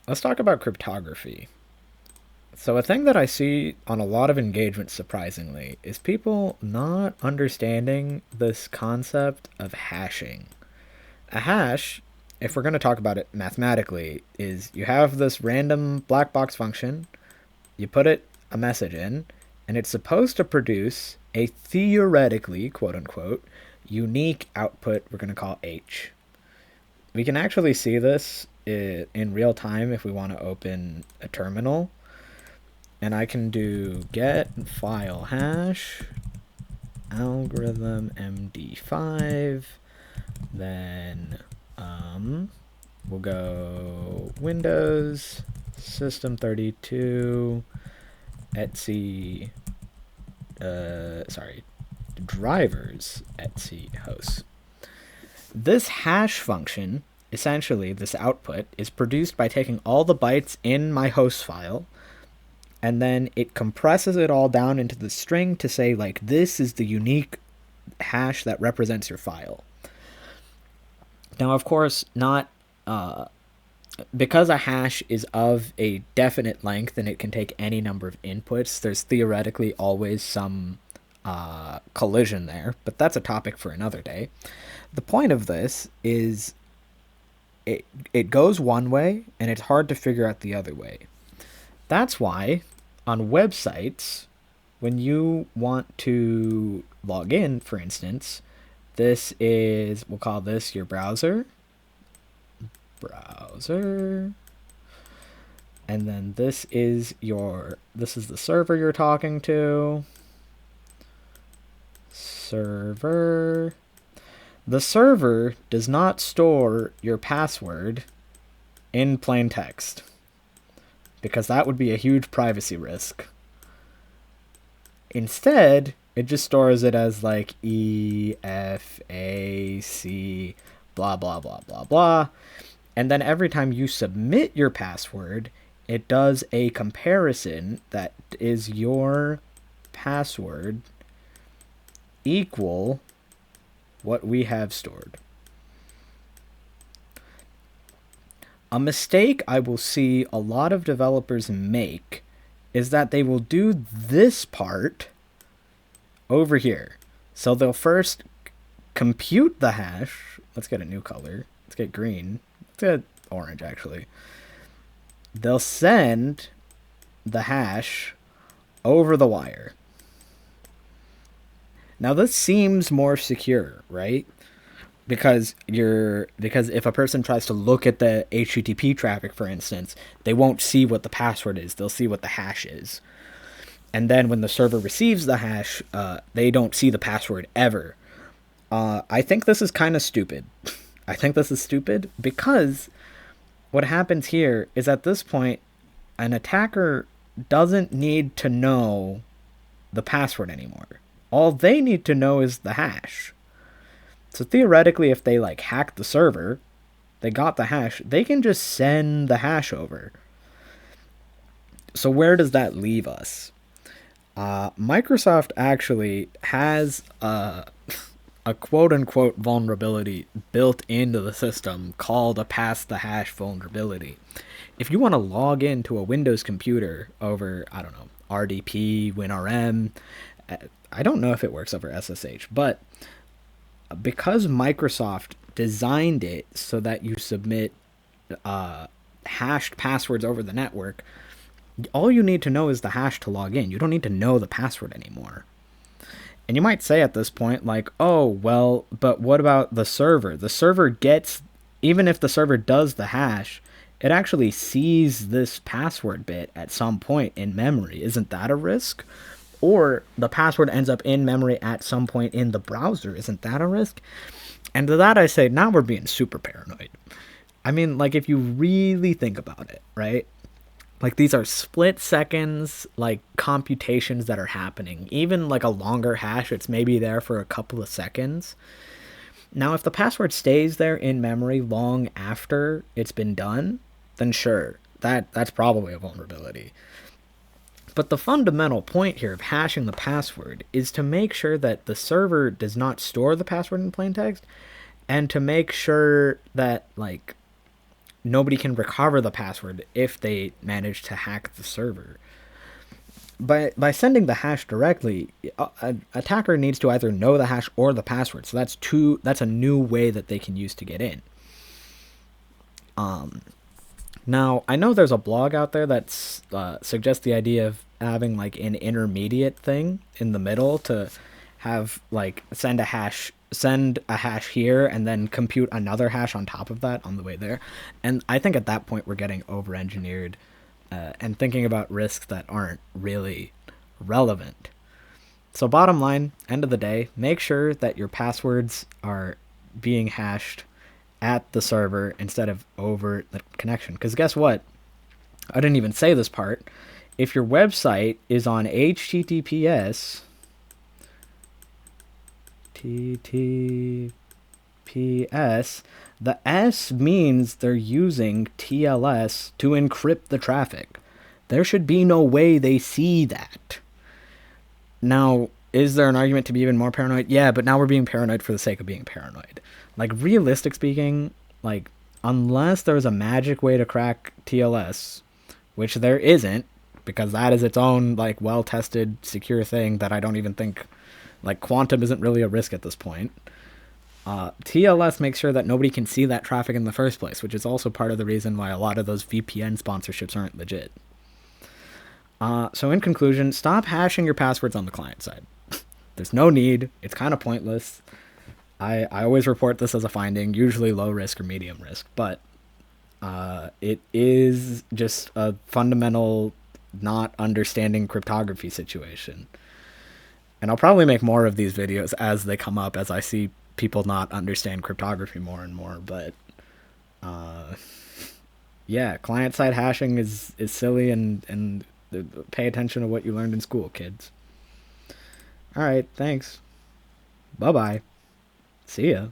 Let's talk about cryptography. So, a thing that I see on a lot of engagements, surprisingly, is people not understanding this concept of hashing. A hash, if we're going to talk about it mathematically, is you have this random black box function, you put it a message in, and it's supposed to produce a theoretically, quote unquote, unique output we're going to call H. We can actually see this in real time if we want to open a terminal. And I can do get file hash algorithm MD5. Then we'll go Windows System 32 Etsy drivers Etsy hosts. This hash function, essentially this output, is produced by taking all the bytes in my host file, and then it compresses it all down into the string to say, like, this is the unique hash that represents your file. Now, of course, not because a hash is of a definite length and it can take any number of inputs, there's theoretically always some collision there, but that's a topic for another day. The point of this is it goes one way and it's hard to figure out the other way. That's why on websites, when you want to log in, for instance, we'll call this your browser. And then this is the server you're talking to. Server. The server does not store your password in plain text, because that would be a huge privacy risk. Instead, it just stores it as like EFAC, blah, blah, blah, blah, blah. And then every time you submit your password, it does a comparison that is your password equal what we have stored. A mistake I will see a lot of developers make is that they will do this part over here. So they'll first compute the hash. Let's get a new color. Let's get green. Let's get orange, actually. They'll send the hash over the wire. Now this seems more secure, right? Because if a person tries to look at the HTTP traffic, for instance, they won't see what the password is. They'll see what the hash is. And then when the server receives the hash, they don't see the password ever. I think this is kind of stupid. I think this is stupid because what happens here is at this point, an attacker doesn't need to know the password anymore. All they need to know is the hash. So theoretically, if they like hack the server, they got the hash, they can just send the hash over. So where does that leave us? Microsoft actually has a quote-unquote vulnerability built into the system called a pass the hash vulnerability. If you want to log into a Windows computer over, I don't know, RDP, WinRM, I don't know if it works over SSH, but because Microsoft designed it so that you submit hashed passwords over the network, all you need to know is the hash to log in. You don't need to know the password anymore. And you might say at this point, like, oh, well, but what about the server? The server gets, even if the server does the hash, it actually sees this password bit at some point in memory. Isn't that a risk? Or the password ends up in memory at some point in the browser. Isn't that a risk? And to that I say, now we're being super paranoid. I mean, like, if you really think about it, right? Like, these are split seconds, like, computations that are happening. Even, like, a longer hash, it's maybe there for a couple of seconds. Now, if the password stays there in memory long after it's been done, then sure, that's probably a vulnerability. But the fundamental point here of hashing the password is to make sure that the server does not store the password in plain text, and to make sure that, like, nobody can recover the password if they manage to hack the server. By sending the hash directly, an attacker needs to either know the hash or the password. So that's a new way that they can use to get in. Now, I know there's a blog out there that suggests the idea of having like an intermediate thing in the middle to have like send a hash here and then compute another hash on top of that on the way there. And I think at that point we're getting over engineered and thinking about risks that aren't really relevant. So bottom line, end of the day, make sure that your passwords are being hashed at the server instead of over the connection. Because guess what? I didn't even say this part. If your website is on HTTPS, the S means they're using TLS to encrypt the traffic. There should be no way they see that. Now, is there an argument to be even more paranoid? Yeah, but now we're being paranoid for the sake of being paranoid. Like, realistic speaking, like, unless there's a magic way to crack TLS, which there isn't, because that is its own, like, well-tested, secure thing that I don't even think, like, quantum isn't really a risk at this point. TLS makes sure that nobody can see that traffic in the first place, which is also part of the reason why a lot of those VPN sponsorships aren't legit. So in conclusion, stop hashing your passwords on the client side. There's no need. It's kind of pointless. I always report this as a finding, usually low risk or medium risk, but it is just a fundamental not understanding cryptography situation. And I'll probably make more of these videos as they come up, as I see people not understand cryptography more and more. But yeah, client-side hashing is silly, and pay attention to what you learned in school, kids. All right, thanks. Bye-bye. See ya.